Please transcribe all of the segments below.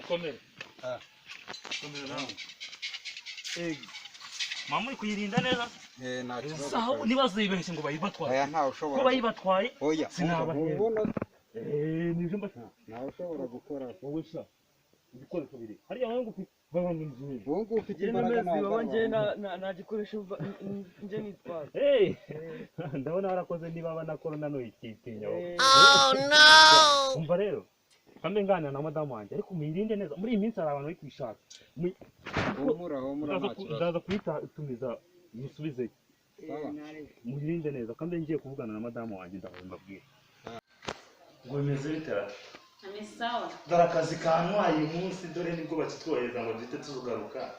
komera. Komera nawe. Mama kuyirinda neza. Nta kibazo. Saho nibazibeshye ngo bayibatwaye. Oya ntawe ushobora. Ko bayibatwaye. Oya. Sinabahera. Nibyo mbashaka. Ntawe ushobora gukora. Wowe sha. Ibikoresho biri. Hariya wangu baba n'inzu. Bongo ufite imbaraga baba nje na gikoresho nje nitwara. Ndabona warakoze niba banakora nano ikitinya. Oh no. Umva rero. Kambe ngana na madamu wanjye ariko mwirinde neza. Muri iyi minsi hari abantu bari kwishaka. Humura ndaza kuita tumiza musubize. Mwirinde neza. Kambe ngiye kuvugana na madamu wanjye ndababwira. Ngo bimeze bitara. Amisawa. Dore akazi kantwaye umunsi dore nibwo bakitwohereza ngo duhite tugaruka.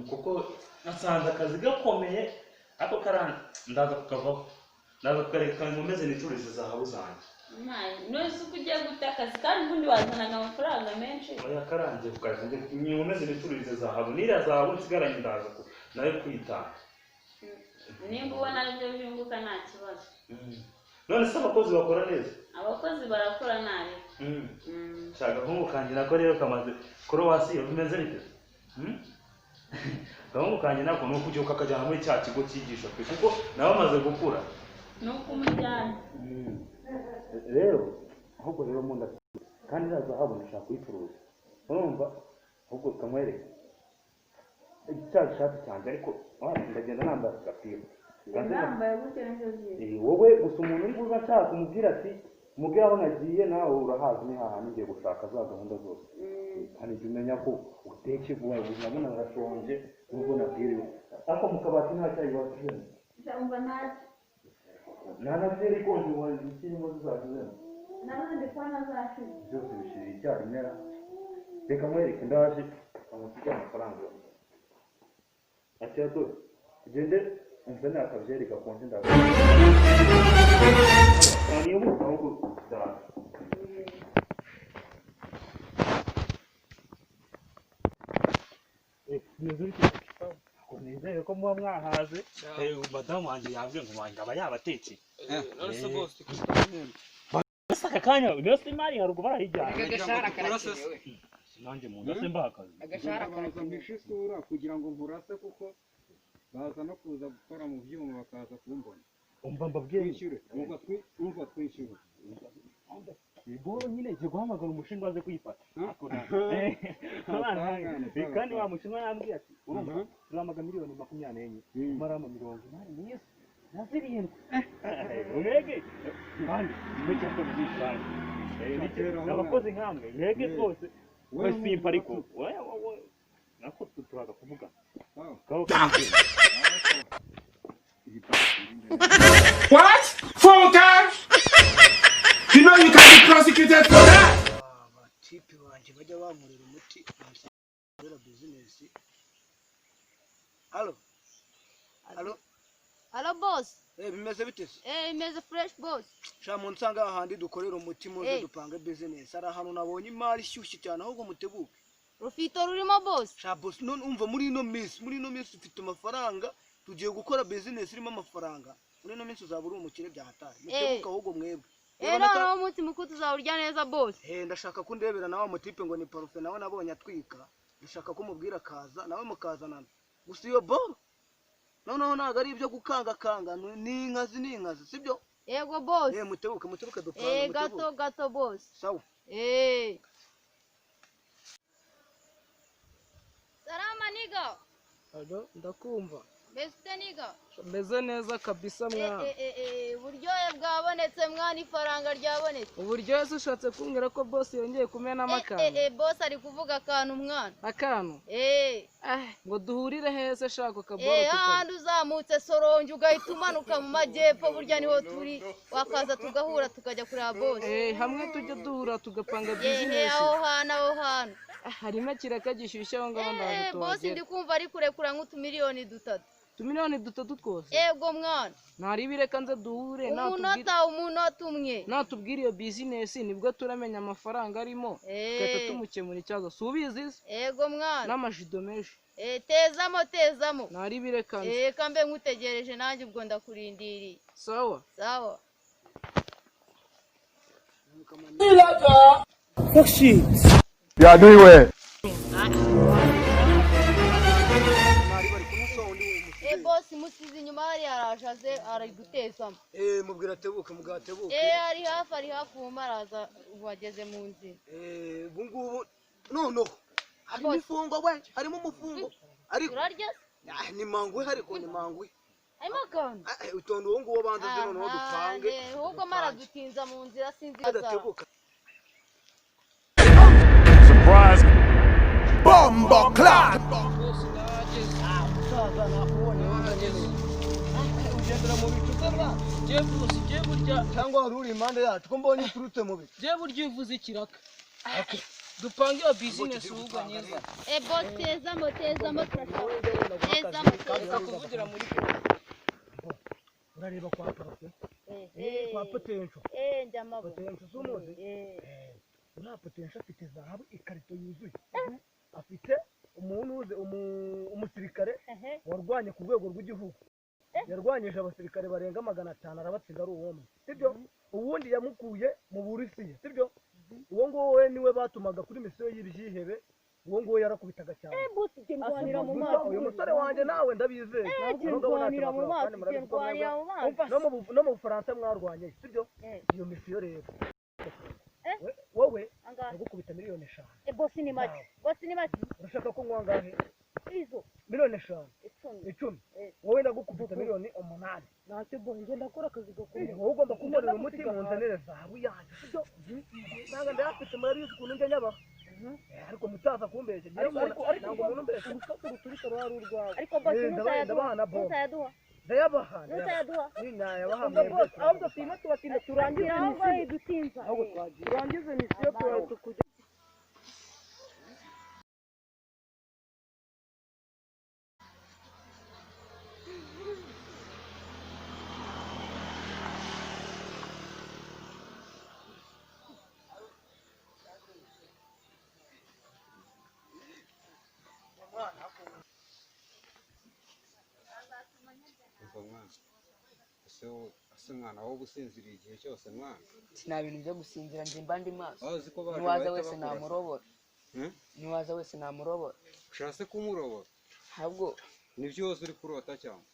Kuko nasanze akazi gakomeye ako karanga ndaza kukavaho. Ndaza kukareka ngo meze nicurize zahabu zanjye. Nose kujya guta akazi kandi ubundi wazanaga amafaranga menshi. Oya karangiye kukazi ngo meze nicurize zahabu. Nira zahabu nsigaranye ndaza nayo kwitanga. Nimba ubona aribyo byunguka nta kibazo. None se abakozi bakora neza? Abakozi barakora nabi. Shaka nk'umukanje nako rero kamaze korowasi bimeze bite? Gahungu kanje nako no kujoka kajya muri cya kigo cyigisha kuko nawe amaze gukura. Nuko umujyana. Rero ahubwo rero munda kandi nazahabona nshaka kuyicuruza. Urumva ahubwo kamwereka. Icyaha cyanje ariko ndagenda namba gapira. Nambaye gute njozi. Wowe gusa umuntu uri kuza nshaka umubwira ati mubwira aho nagiye nawe urahazi ni hahandi ngiye gushaka za gahunda zose. Kandi jya umenya ko uteke vuba urabona arashonje nubwo nabwiriwe. Ako mukabati nta cyayi washyizemo. Cyangwa ntacyo. Nanabyeri ko ndi wanjye ikirimo zizashizemo. Nabandi kwa nazashize. Byose bishira icyarimera. Reka mwereke ndaje amusiga amafaranga. Ati yato gende Mfana akabyeri gakonje ndaga. Ani ubu ahubwo da. Nizeye ko muba mwahaze. Madamu wanjye yabwiye ngo wanjye aba yabatetse. Nose boss Saka kanya yose imari harugo barahijyana. agashara karakenewe. Nanjye mu ndase mbakaza. Agashara karakenewe isura kugira ngo nkurase kuko baza no kuza gukora mu byuma bakaza kumbona. Umva mbabwiye Twishyure. Umva twishyure. Iboro nyine je guhamagara umushinga waze kuyifata. Kandi wa mushinga yambwiye ati urumva turamaga miliyoni 24 marama 80 niyo naziriyene. Urege kandi nicyo ko bizishana. Nabakoze nkamwe yege twose. We simpa ariko. Nako turaga kuvuga. What? 4 times? You know you can be prosecuted for that. Tipi wanje bajya bamurira umuti muri business. Allo. Hello boss. Bimeze bitese? Bimeze fresh boss. Sha mu nsanga ahandi dukorera umuti muze dupange business. Ara hano nabonye imari shyushye cyane ahubwo mutebuke. Rufito rurimo boss. Sha boss none umva muri ino minsi ufite amafaranga tugiye gukora business irimo amafaranga. Muri ino minsi uzabura umukire bya hatari. Mutebuka ahubwo mwebwe. Noneho umunsi mukuru tuzawurya neza boss. Ndashaka ko ndebera nawe mutipe ngo ni parufe nawe nabonye atwika. Ndashaka ko mubwira kaza nawe mukazanana. Gusa iyo bo noneho naga ari ibyo gukanga ni inkazi sibyo? Yego boss. Mutebuke dupanga. Gato boss. Sawa. Salama niga. Alo ndakumva. Beste niga. Meze neza kabisa mwana. Uburyohe bwabonetse mwana ifaranga ryabonetse. Uburyohe se ushatse kumbwira ko boss yongeye kumena amakano. Boss ari kuvuga akantu mwana. Akano? Ngo duhurire heze shako kaboro ahandi uzamutse soronje ugahita umanuka mu majyepfo burya niho turi wakaza tugahura tukajya kureba boss. Hamwe tujye duhura tugapanga business. Aho hano. Harimo kiraka gishyushye aho ngaho ndaje tuwagera. Boss ndi kumva ari kurekura nk'utumiliyoni 3. Tumiliyoni 3 twose? Yego mwana. Naribireka nze duhure umunota umwe. Natubwira iyo business nibwo turamenya amafaranga arimo. Kata tumukemura icyazo. Subizi? Yego mwana. N'amajido menshi. Tezamo. Naribireka nze. Reka mbe nkutegereje nanjye ubwo ndakurindiriye. Sawa. Sawa. Fuck shit. You are doing well. bosi musize inyuma hariya araje ari gutezamo. Mubwira atebuke mugabo atebuke. Ari hafi ubu maraza wageze mu nzira. Ubu ngubu no harimo umufungo we harimo umufungo ariko urarya ni mangwe hariko ni mangwe harimo kandi utondo uwo nguwo banza zino no dupange ahubwo maradutinza mu nzira sinzi adatebuka. Surprise. Bomba clock. Ugendera mu bicu sebra je burya cyangwa ruri impande yacu ko mbonye uturutse mu bicu je burya uvuze ikiraka dupange iyo business ubwo nyiza boss tezamo turashaka kuvugira muri urareba kwa profe kwa potential njama potential sumuzi ura potential afite zahabu ikarito yuzuye afite umuntu uze umusirikare warwanye ku rwego rw'igihugu yarwanyije abasirikare barenga 500 arabatsinda ari uwo sibyo uwundi yamukuye mu Burusiya sibyo uwo ngo we niwe batumaga kuri misiyo y'ibyihebe uwo ngo yarakubitaga cyane bosi ndwanira mu maso uyu musore wanje nawe ndabizeye ndwanira mu maso no mu Bufaransa mwarwanye sibyo iyo misiyo rero wowe agukubita miliyoni 5 bosi ni make urashaka ko ngwangahe izo miliyoni 5 10 wowe ndagukubita miliyoni 8 ntacyo bosi ngenda akora akazi gakomeye wowe ugomba kumurira umuti mu nzanire zahabu yanjye sibyo nanga ndafite muri yuko ukuntu njya ariko mutaza kumbeshye ntabwo umuntu mbeshye urusoko ruturika rwari urwawe ariko bosi nutayaduha ndayabaha ninayabaha ahubwo twima tubatinda turangize misiyo dutinza turangize misiyo tukujya ase mwana wowe usinziriye igihe cyose mwana nta bintu byo gusinzira nje mbandi maso niwaza wese namurobora ushase kumurobora ahubwo nibyo wose uri kurota cyane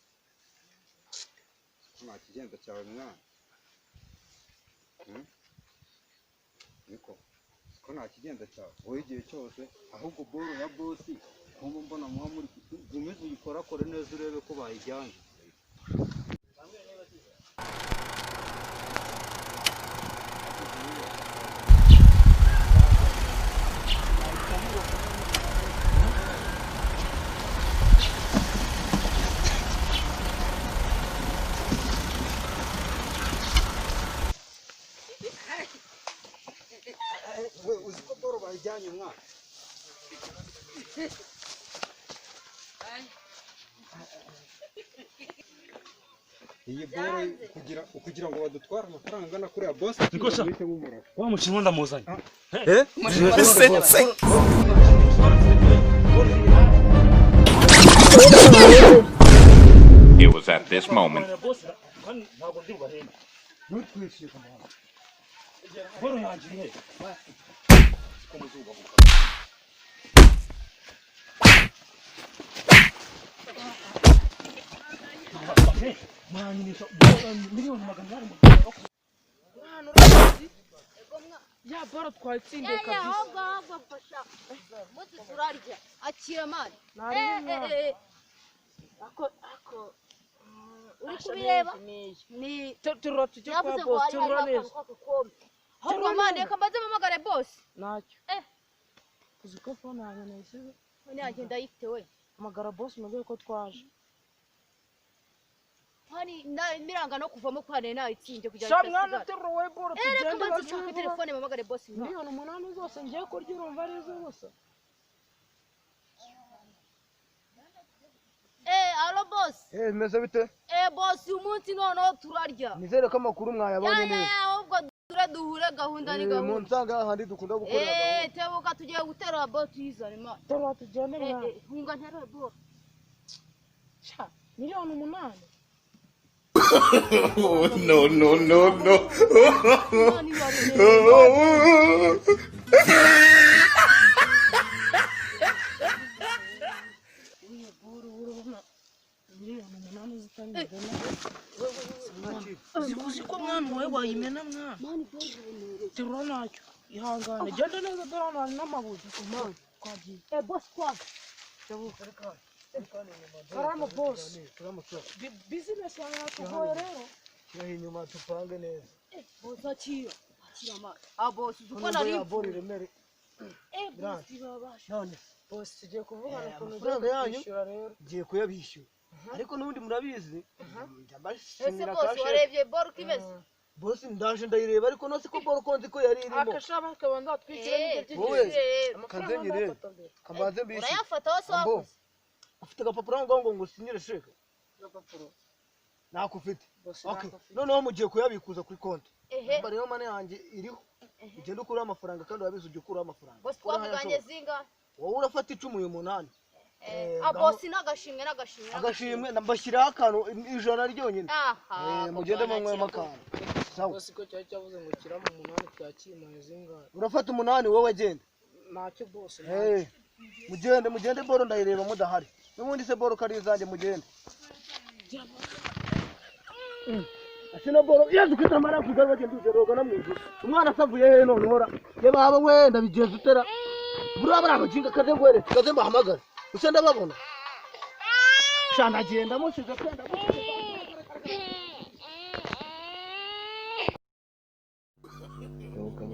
nta kigenda cyawe mwana niko ko nta kigenda cyawe wowe igihe cyose ahubwo boro ya bosi kumva mbona muha muri gumize uyikorakore neza urebe ko bayijyanye uzi ko boro bayijyanye mwana iyi boro kugira ngo badutware amafaranga angana kuri ya boss wa mushinwa ndamuzanye It was at this moment. ya boro twatsindiye kabisa ahubwo mfasha muti turarya akira mani ako uri kubireba ni turura tujye kwa boss turura neza ahubwo mani reka mbaze mpamagare boss ntacyo uzi ko phone yanjye nayisize ntagenda ayifite we hamagara boss mubwire ko twaje hani miranga no kuvamo kwane nayitsinze kugira ngo mwana turuwe boro tugende bashaka telefone mpamagare boss miliyoni 8 zose ngiye kurya urumva ari zo gusa alo boss meze bite boss umunsi noneho turarya nizere ko amakuru mwayabonye neza ahubwo duhure gahunda ni gahunda mu nsanga handi dukunda gukorera gahunda tebuka tugiye gutera boss tuyizane ma turura tugende mwana hunga ntera boss cha miliyoni 8 Oh, no. Money, terura ntacyo ihangane genda neza dore hano hari n'amabuye twagiye boss twaje karama boss business yawe yatugoye rero kiraho inyuma tupange neza boss akira boss uko nari bori remere boss babasha none boss tugiye kuvugana ukuntu amafaranga yanyu kwishyura rero ngiye kuyabishyura ariko n'ubundi murabizi njya ese mbashimira boss kashe warebye boro kimeze boss ndaje ndayireba ariko nose ko boro konzi ko yari irimo akashama kabanza twishyura n'ibyo wowe by'igiciro kanze nyire kambaze mbishyura urayafata wose wakoze ufite agapapuro ngo ngusinyire sheke agapapuro nako ufite boss okay noneho mugiye kuyabikuza kuri konti ehe mba rero mane yanjye iriho ugenda ukuraho amafaranga kandi urabizi ujya ukuraho amafaranga boss twavuganye zinga wowe urafata 18 boss n'agashimwe agashimwe mbashyiraho akantu ijana ryonyine aha mugende munywemo akantu sawa boss ko cyari cyavuze ngo kiramo 8 twakimaye zingahe urafata 8 wowe genda ntacyo boss mugende boro ndayireba mudahari n'ubundi se boro kari izanjye mugende asina boro yezu kwita mara kugara bagenda ujeroga namwije umwana asavuye he none hora ye baba we ndabigenza utera buriya bari abajinga kaze ngwere kaze mbahamagara use ndababona shana agenda musize kwenda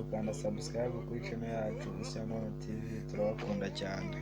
ukanda subscribe kuri channel yacu Ishyano TV turabakunda cyane.